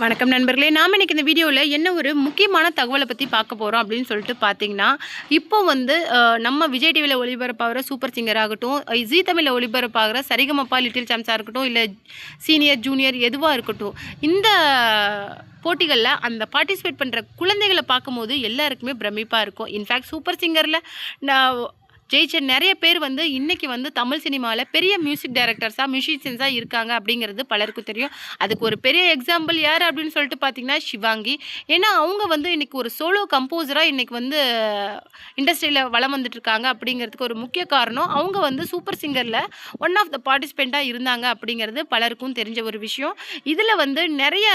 வணக்கம் நண்பர்களே. நாம் இன்னைக்கு இந்த வீடியோவில் என்ன ஒரு முக்கியமான தகவலை பற்றி பார்க்க போகிறோம் அப்படின்னு சொல்லிட்டு பார்த்தீங்கன்னா, இப்போ வந்து நம்ம விஜய் டிவியில் ஒளிபரப்பாகிற சூப்பர் சிங்கர் ஆகட்டும், ஜீ தமிழில் ஒளிபரப்பாகிற சரிகமப்பா, லிட்டில் சாம்ஸாக இருக்கட்டும், இல்லை சீனியர் ஜூனியர் எதுவாக இருக்கட்டும், இந்த போட்டிகளில் அந்த பார்ட்டிசிபேட் பண்ணுற குழந்தைகளை பார்க்கும்போது எல்லாருக்குமே பிரமிப்பாக இருக்கும். இன்ஃபேக்ட் சூப்பர் சிங்கரில் நான் ஜெயிச்ச நிறைய பேர் வந்து இன்றைக்கி வந்து தமிழ் சினிமாவில் பெரிய மியூசிக் டைரக்டர்ஸாக மியூசிஷியன்ஸாக இருக்காங்க அப்படிங்கிறது பலருக்கும் தெரியும். அதுக்கு ஒரு பெரிய எக்ஸாம்பிள் யார் அப்படின்னு சொல்லிட்டு பார்த்தீங்கன்னா ஷிவாங்கி. ஏன்னா அவங்க வந்து இன்றைக்கி ஒரு சோலோ கம்போசராக இன்றைக்கி வந்து இண்டஸ்ட்ரியில் வளம் வந்துட்டுருக்காங்க. அப்படிங்கிறதுக்கு ஒரு முக்கிய காரணம் அவங்க வந்து சூப்பர் சிங்கரில் ஒன் ஆஃப் த பார்ட்டிசிபெண்ட்டாக இருந்தாங்க அப்படிங்கிறது பலருக்கும் தெரிஞ்ச ஒரு விஷயம். இதில் வந்து நிறைய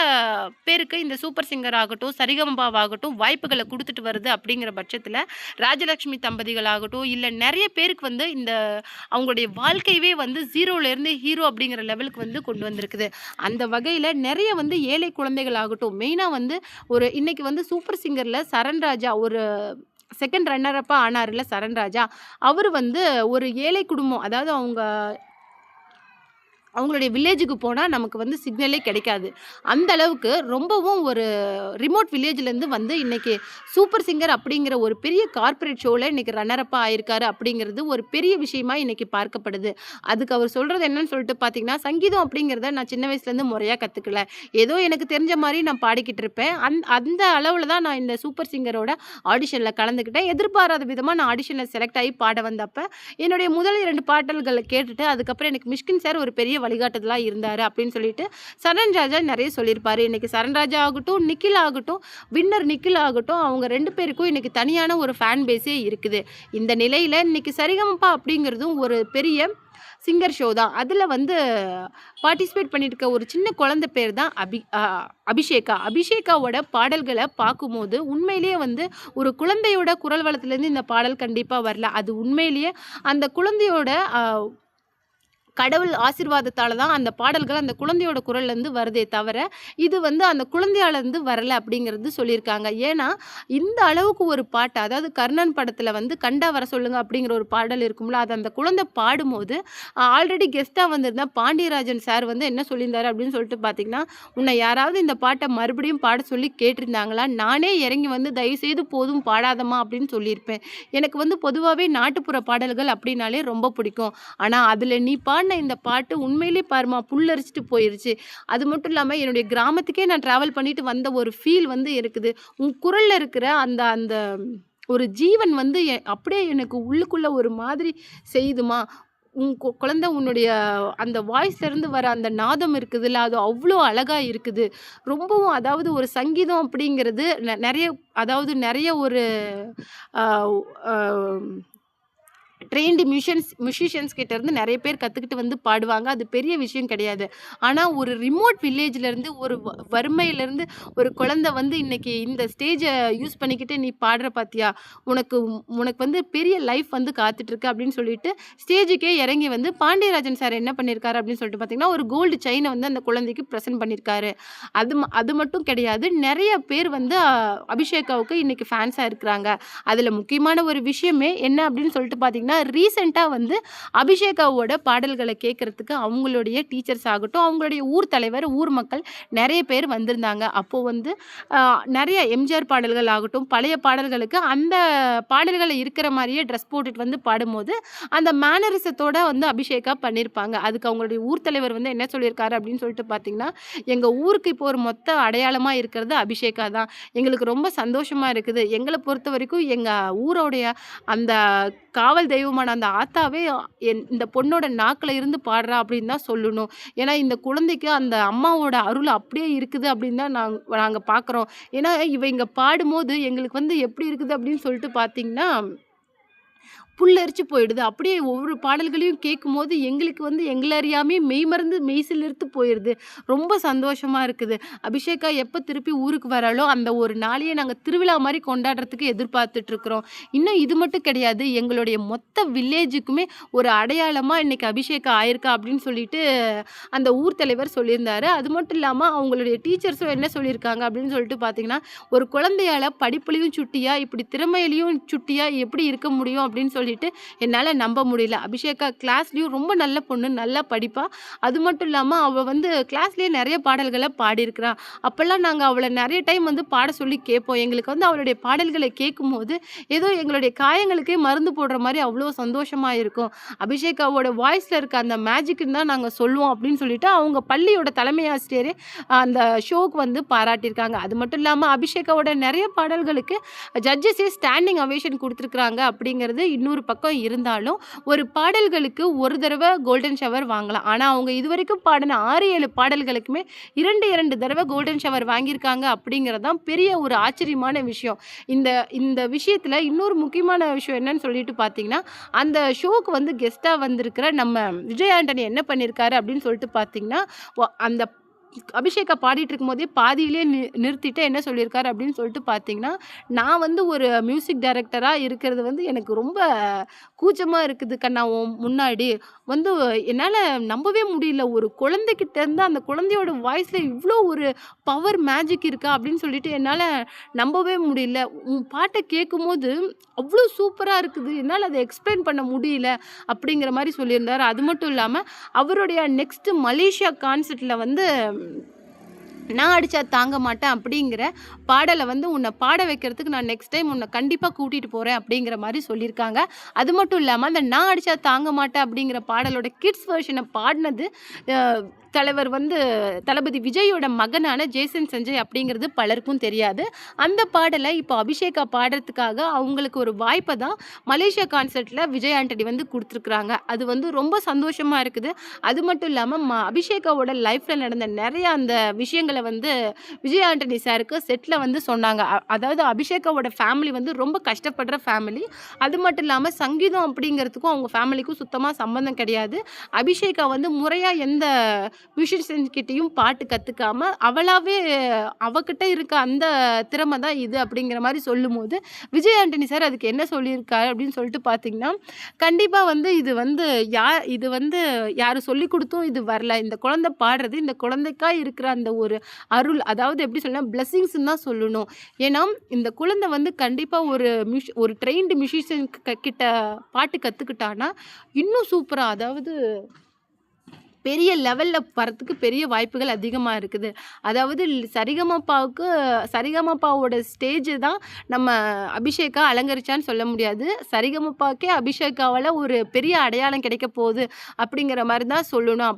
பேருக்கு இந்த சூப்பர் சிங்கர் ஆகட்டும், சரிகமபாவாகட்டும் வாய்ப்புகளை கொடுத்துட்டு வருது. அப்படிங்கிற பட்சத்தில் ராஜலக்ஷ்மி தம்பதிகள் ஆகட்டும், இல்லை நிறைய பேருக்கு வந்து இந்த அவங்களுடைய வாழ்க்கையவே வந்து ஜீரோலேருந்து ஹீரோ அப்படிங்கிற லெவலுக்கு வந்து கொண்டு வந்திருக்குது. அந்த வகையில் நிறைய வந்து ஏழை குழந்தைகள் ஆகட்டும், மெயினாக வந்து ஒரு இன்னைக்கு வந்து சூப்பர் சிங்கரில் சரண்ராஜா ஒரு செகண்ட் ரன்னரப்பாக ஆனார்ல சரண்ராஜா. அவர் வந்து ஒரு ஏழை குடும்பம், அதாவது அவங்களுடைய வில்லேஜுக்கு போனால் நமக்கு வந்து சிக்னலே கிடைக்காது. அந்த அளவுக்கு ரொம்பவும் ஒரு ரிமோட் வில்லேஜ்லேருந்து வந்து இன்றைக்கி சூப்பர் சிங்கர் அப்படிங்கிற ஒரு பெரிய கார்ப்பரேட் ஷோவில் இன்றைக்கி ரன்னரப்பாக ஆயிருக்காரு. அப்படிங்கிறது ஒரு பெரிய விஷயமா இன்றைக்கி பார்க்கப்படுது. அதுக்கு அவர் சொல்கிறது என்னன்னு சொல்லிட்டு பார்த்தீங்கன்னா, சங்கீதம் அப்படிங்கிறத நான் சின்ன வயசுலேருந்து முறையாக கற்றுக்கல, ஏதோ எனக்கு தெரிஞ்ச மாதிரி நான் பாடிக்கிட்டு இருப்பேன். அந்த அளவில் தான் நான் இந்த சூப்பர் சிங்கரோட ஆடிஷனில் கலந்துக்கிட்டேன். எதிர்பாராத விதமாக நான் ஆடிஷனில் செலக்ட் ஆகி பாட வந்தப்போ என்னுடைய முதல் 2 பாடல்களை கேட்டுட்டு அதுக்கப்புறம் எனக்கு மிஷ்கின் சார் ஒரு பெரிய வழிகாட்டுதலாக இருந்தார் அப்படின்னு சொல்லிட்டு சரண்ராஜா நிறைய சொல்லியிருப்பாரு. இன்னைக்கு சரண்ராஜா ஆகட்டும், நிக்கில் ஆகட்டும், வின்னர் நிக்கில் ஆகட்டும், அவங்க 2 பேருக்கும் இன்னைக்கு தனியான ஒரு ஃபேன் பேஸே இருக்குது. இந்த நிலையில் இன்னைக்கு சரிகமப்பா அப்படிங்கிறதும் ஒரு பெரிய சிங்கர் ஷோ தான். அதில் வந்து பார்ட்டிசிபேட் பண்ணியிருக்க ஒரு சின்ன குழந்தை பேர் தான் அபிஷேகா. அபிஷேகாவோட பாடல்களை பார்க்கும்போது உண்மையிலேயே வந்து ஒரு குழந்தையோட குரல் வளத்துலேருந்து இந்த பாடல் கண்டிப்பாக வரல. அது உண்மையிலேயே அந்த குழந்தையோட கடவுள் ஆசீர்வாதத்தால் தான் அந்த பாடல்கள் அந்த குழந்தையோட குரல்லேருந்து வருதே தவிர இது வந்து அந்த குழந்தையாலேருந்து வரலை அப்படிங்கிறது சொல்லியிருக்காங்க. ஏன்னா இந்த அளவுக்கு ஒரு பாட்டு, அதாவது கர்ணன் படத்தில் வந்து கண்டா வர சொல்லுங்க அப்படிங்கிற ஒரு பாடல் இருக்கும்ல, அது அந்த குழந்தை பாடும்போது ஆல்ரெடி கெஸ்ட்டாக வந்திருந்தா பாண்டியராஜன் சார் வந்து என்ன சொல்லியிருந்தாரு அப்படின்னு சொல்லிட்டு பார்த்தீங்கன்னா, உன்னை யாராவது இந்த பாட்டை மறுபடியும் பாட சொல்லி கேட்டிருந்தாங்களா, நானே இறங்கி வந்து தயவுசெய்து போதும் பாடாதம்மா அப்படின்னு சொல்லியிருப்பேன். எனக்கு வந்து பொதுவாகவே நாட்டுப்புற பாடல்கள் அப்படின்னாலே ரொம்ப பிடிக்கும். ஆனால் அதில் நீ இந்த பாட்டு உண்மையிலே பாருமா புல்லரிச்சிட்டு போயிருச்சு. அது மட்டும் இல்லாமல் என்னுடைய கிராமத்துக்கே நான் ட்ராவல் பண்ணிட்டு வந்த ஒரு ஃபீல் வந்து இருக்குது. உன் குரலில் இருக்கிற அந்த அந்த ஒரு ஜீவன் வந்து அப்படியே எனக்கு உள்ளுக்குள்ளே ஒரு மாதிரி செய்யுதுமா. உன் குழந்தை உன்னுடைய அந்த வாய்ஸ்லேருந்து வர அந்த நாதம் இருக்குதுல்ல, அது அவ்வளோ அழகாக இருக்குது. ரொம்பவும் அதாவது ஒரு சங்கீதம் அப்படிங்கிறது நிறைய, அதாவது நிறைய ஒரு ட்ரெயின்டு மியூசிஷியன்ஸ் கிட்டேருந்து நிறைய பேர் கற்றுக்கிட்டு வந்து பாடுவாங்க. அது பெரிய விஷயம் கிடையாது. ஆனால் ஒரு ரிமோட் வில்லேஜ்லேருந்து ஒரு வறுமையிலேருந்து ஒரு குழந்தை வந்து இன்றைக்கி இந்த ஸ்டேஜை யூஸ் பண்ணிக்கிட்டு நீ பாடுற பார்த்தியா, உனக்கு வந்து பெரிய லைஃப் வந்து காத்துட்ருக்கு அப்படின்னு சொல்லிட்டு ஸ்டேஜுக்கே இறங்கி வந்து பாண்டியராஜன் சார் என்ன பண்ணியிருக்காரு அப்படின்னு சொல்லிட்டு பார்த்திங்கன்னா, ஒரு கோல்டு செயினை வந்து அந்த குழந்தைக்கு ப்ரெசென்ட் பண்ணியிருக்காரு. அது மட்டும் கிடையாது, நிறைய பேர் வந்து அபிஷேகாவுக்கு இன்றைக்கி ஃபேன்ஸாக இருக்கிறாங்க. அதில் முக்கியமான ஒரு விஷயமே என்ன அப்படின்னு சொல்லிட்டு பார்த்தீங்கன்னா, ரீசெண்டாக வந்து அபிஷேகாவோட பாடல்களை கேட்குறதுக்கு அவங்களுடைய டீச்சர்ஸ் ஆகட்டும், அவங்களுடைய ஊர் தலைவர், ஊர் மக்கள் நிறைய பேர் வந்திருந்தாங்க. அப்போது வந்து நிறைய எம்ஜிஆர் பாடல்கள் ஆகட்டும், பழைய பாடல்களுக்கு அந்த பாடல்களை இருக்கிற மாதிரியே ட்ரெஸ் போட்டுட்டு வந்து பாடும்போது அந்த மேனரிசத்தோடு வந்து அபிஷேகா பண்ணியிருப்பாங்க. அதுக்கு அவங்களுடைய ஊர் தலைவர் வந்து என்ன சொல்லியிருக்காரு அப்படின்னு சொல்லிட்டு பார்த்தீங்கன்னா, எங்கள் ஊருக்கு இப்போ ஒரு மொத்த அடையாளமாக இருக்கிறது அபிஷேகா தான். எங்களுக்கு ரொம்ப சந்தோஷமாக இருக்குது. எங்களை பொறுத்த வரைக்கும் எங்கள் ஊரோடைய அந்த காவல் தெய்வமான அந்த ஆத்தாவே இந்த பொண்ணோட நாக்கில் இருந்து பாடுறா அப்படின்னு தான் சொல்லணும். ஏன்னா இந்த குழந்தைக்கு அந்த அம்மாவோட அருள் அப்படியே இருக்குது அப்படின்னு தான் நாங்கள் பார்க்குறோம். ஏன்னா இவங்க பாடும்போது எங்களுக்கு வந்து எப்படி இருக்குது அப்படின்னு சொல்லிட்டு பார்த்தீங்கன்னா புல்லரிச்சு போயிடுது. அப்படியே ஒவ்வொரு பாடல்களையும் கேட்கும்போது எங்களுக்கு வந்து எங்களை அறியாமே மெய்மறந்து மெய்சிலிர்த்து போயிடுது. ரொம்ப சந்தோஷமாக இருக்குது. அபிஷேகா எப்போ திருப்பி ஊருக்கு வராலோ அந்த ஒரு நாளையே நாங்கள் திருவிழா மாதிரி கொண்டாடுறதுக்கு எதிர்பார்த்துட்ருக்குறோம். இன்னும் இது மட்டும் கிடையாது, எங்களுடைய மொத்த வில்லேஜுக்குமே ஒரு அடையாளமாக இன்றைக்கி அபிஷேகா ஆயிருக்கா அப்படின்னு சொல்லிட்டு அந்த ஊர் தலைவர் சொல்லியிருந்தாரு. அது மட்டும் இல்லாமல் அவங்களுடைய டீச்சர்ஸும் என்ன சொல்லியிருக்காங்க அப்படின்னு சொல்லிட்டு பார்த்தீங்கன்னா, ஒரு குழந்தையால் படிப்புலையும் சுட்டியாக இப்படி திறமையிலையும் சுட்டியாக எப்படி இருக்க முடியும் அப்படின்னு சொல்லிட்டு என்னால நம்ப முடியல. அபிஷேகா கிளாஸ்லயும் ரொம்ப நல்ல பொண்ணு, நல்லா படிப்பா. அது மட்டும் இல்லாம அவ வந்து கிளாஸ்லயே நெறைய பாடல்கள பாடியிருக்கிறா. அப்பல்லாம் நாங்க அவள நெறைய டைம் வந்து பாட சொல்லி கேட்போம். எங்களுக்கு வந்து அவளுடைய பாடல்களை கேட்கும்போது, ஏதோ எங்களுடைய காயங்களுக்கே மருந்து போடுற மாரி அவ்ளோ சந்தோஷமா இருக்கும். அபிஷேகாவோட வாய்ஸ்ல இருக்க அந்த மேஜிக்ன்னு தான் நாங்க சொல்லுவோம் அப்படின்னு சொல்லிட்டு, அவங்க பள்ளியோட தலைமை ஆசிரியரே அந்த ஷோக்கு வந்து பாராட்டியிருக்காங்க. அது மட்டும் இல்லாம அபிஷேகாவோட நெறைய பாடல்களுக்கு ஜட்ஜஸே ஸ்டாண்டிங் அவேஷன் குடுத்துருக்காங்க அப்படிங்கிறது இன்னொரு பக்கம் இருந்தாலும், ஒரு பாடல்களுக்கு ஒரு தடவ கோல்டன் ஷவர் வாங்கலாம். ஆனா, அவங்க இதுவரைக்கும் பாடின 6, 7 பாடல்களுக்குமே 2, 2 தடவ கோல்டன் ஷவர் வாங்கியிருக்காங்க அப்படிங்கிறது தான் பெரிய ஒரு ஆச்சரியமான விஷயம். இந்த இந்த விஷயத்துல இன்னொரு முக்கியமான விஷயம் என்னன்னு சொல்லிட்டு பார்த்தீங்கன்னா, அந்த ஷோக்கு வந்து கெஸ்ட்டா வந்திருக்கிற நம்ம விஜய் ஆண்டனி என்ன பண்ணியிருக்காரு அப்படின்னு சொல்லிட்டு பார்த்தீங்கன்னா, அந்த அபிஷேகா பாடிட்டு இருக்கும்போதே பாதியிலேயே நிறுத்திட்டு என்ன சொல்லியிருக்காரு அப்படின்னு சொல்லிட்டு பார்த்தீங்கன்னா, "நான் வந்து ஒரு மியூசிக் டைரக்டரா இருக்கிறது வந்து எனக்கு ரொம்ப கூச்சமா இருக்குது கண்ணா உன் முன்னாடி. வந்து என்னால நம்பவே முடியல. ஒரு குழந்தைகிட்ட இருந்து அந்த குழந்தையோட வாய்ஸ்ல இவ்ளோ ஒரு பவர் மேஜிக் இருக்கா? அப்படின்னு சொல்லிட்டு என்னால நம்பவே முடியல. உன் பாட்ட கேட்கும்போது அவ்ளோ சூப்பரா இருக்குது. என்னால அத எக்ஸ்பிளைன் பண்ண முடியல." அப்படிங்கிற மாரி சொல்லியிருந்தாரு. அது மட்டும் இல்லாம அவருடைய நெக்ஸ்ட் மலேசியா கான்சர்ட்ல வந்து "நான் அடிச்சா தாங்க மாட்டேன்" அப்படிங்கிற பாடல வந்து உன்ன பாட வைக்கிறதுக்கு நான் நெக்ஸ்ட் டைம் உன்ன கண்டிப்பா கூட்டிட்டு போறேன் அப்படிங்கிற மாரி சொல்லியிருக்காங்க. அது மட்டும் இல்லாம அந்த "நான் அடிச்சா தாங்க மாட்டேன்" அப்படிங்கிற பாடலோட கிட்ஸ் வெர்ஷன பாடுனது அ தலைவர் வந்து தளபதி விஜயோட மகனான ஜேசன் சஞ்சய் அப்படிங்கிறது பலருக்கும் தெரியாது. அந்த பாடல இப்போ அபிஷேகா பாடுறதுக்காக அவங்களுக்கு ஒரு வாய்ப்ப தான் மலேசியா கான்சர்ட்ல விஜய் ஆண்டனி வந்து குடுத்துருக்காங்க. அது வந்து ரொம்ப சந்தோஷமா இருக்குது. அது மட்டும் இல்லாம அபிஷேகாவோட லைஃப்ல நடந்த நெறைய அந்த விஷயங்கள வந்து விஜய் ஆண்டனி சாருக்கு செட்ல வந்து சொன்னாங்க. அதாவது அபிஷேகாவோட ஃபேமிலி வந்து ரொம்ப கஷ்டப்படுற ஃபேமிலி. அது மட்டும் இல்லாம சங்கீதம் அப்படிங்கிறதுக்கும் அவங்க ஃபேமிலிக்கும் சுத்தமா சம்மந்தம் கிடையாது. அபிஷேகா வந்து முறையா எந்த மியூசிஷியன் கிட்டயும் பாட்டு கத்துக்காம, அவளாவே அவகிட்ட இருக்க அந்த திறமை தான் இது அப்படிங்கிற மாரி சொல்லும்போது, விஜய் ஆண்டனி சார் அதுக்கு என்ன சொல்லியிருக்காரு அப்படின்னு சொல்லிட்டு பார்த்தீங்கன்னா, கண்டிப்பா வந்து இது வந்து யாரு சொல்லிக் குடுத்தும் இது வரல. இந்த குழந்தை பாடுறது, இந்த குழந்தைக்கா இருக்கிற அந்த ஒரு அருள், அதாவது எப்படி சொல்லலாம் பிளெஸ்ஸிங்ஸ்ன்னு தான் சொல்லணும். ஏன்னா, இந்த குழந்தை வந்து கண்டிப்பா ஒரு ட்ரெயின்டு மியூசிஷியன் கிட்ட பாட்டு கத்துக்கிட்டான்னா, இன்னும் சூப்பரா அதாவது பெரிய லெவல்ல வரத்துக்கு பெரிய வாய்ப்புகள் அதிகமா இருக்குது. அதாவது சரிகமபாவுக்கு சரிகமபாவோட ஸ்டேஜ் தான் நம்ம அபிஷேகா அலங்கரிச்சான்னு சொல்ல முடியாது. சரிகமபாக்கே அபிஷேகாவால ஒரு பெரிய அடையாளம் கிடைக்க போகுது அப்படிங்கிற மாரி தான் சொல்லணும்.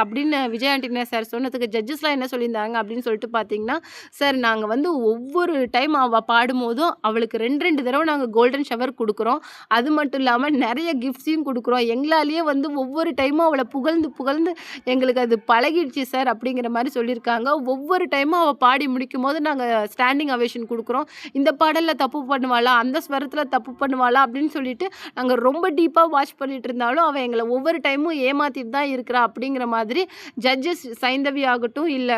அப்படின்னு விஜய் ஆண்டனி சார் சொன்னதுக்கு ஜட்ஜஸ்லாம் என்ன சொல்லியிருந்தாங்க அப்படின்னு சொல்லிட்டு பார்த்தீங்கன்னா, "சார் நாங்க வந்து ஒவ்வொரு டைம் அவ பாடும்போதும் அவளுக்கு 2, 2 தடவ நாங்க கோல்டன் ஷவர் குடுக்குறோம். அது மட்டும் இல்லாம நெறைய கிஃப்ட்ஸையும் குடுக்குறோம். எங்களாலேயே வந்து ஒவ்வொரு டைமும் அவள புகழ்ந்து புகழ்ந்து எங்களுக்கு அது பழகிடுச்சு சார்" அப்படிங்கிற மாரி சொல்லியிருக்காங்க. ஒவ்வொரு டைமும் அவ பாடி முடிக்கும்போது நாங்க ஸ்டாண்டிங் அவேஷன் குடுக்குறோம். இந்த பாடல்ல தப்பு பண்ணுவாளா? அந்த ஸ்வரத்துல தப்பு பண்ணுவாளா? அப்படின்னு சொல்லிட்டு நாங்க ரொம்ப டீப்பா வாட்ச் பண்ணிட்டு இருந்தாலும், அவ எங்கள ஒவ்வொரு டைமும் ஏமாத்திட்டு தான் இருக்கிறா அப்படிங்கிற மாதிரி ஜட்ஜஸ் சைந்தவி ஆகட்டும், இல்ல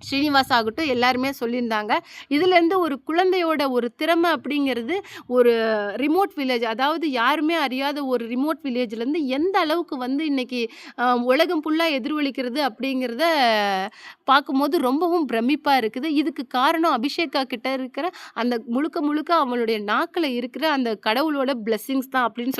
ஸ்ரீனிவாஸ் ஆகட்டும் எல்லாருமே சொல்லியிருந்தாங்க. இதுலேருந்து ஒரு குழந்தையோட ஒரு திறமை அப்படிங்கிறது ஒரு ரிமோட் வில்லேஜ், அதாவது யாருமே அறியாத ஒரு ரிமோட் வில்லேஜ்லேருந்து எந்த அளவுக்கு வந்து இன்னைக்கு உலகம் ஃபுல்லா எதிரொலிக்கிறது அப்படிங்கிறத பார்க்கும்போது ரொம்பவும் பிரமிப்பா இருக்குது. இதுக்கு காரணம் அபிஷேகா கிட்ட இருக்கிற அந்த முழுக்க முழுக்க அவளுடைய நாக்குல இருக்கிற அந்த கடவுளோட பிளெஸ்ஸிங்ஸ் தான் அப்படின்னு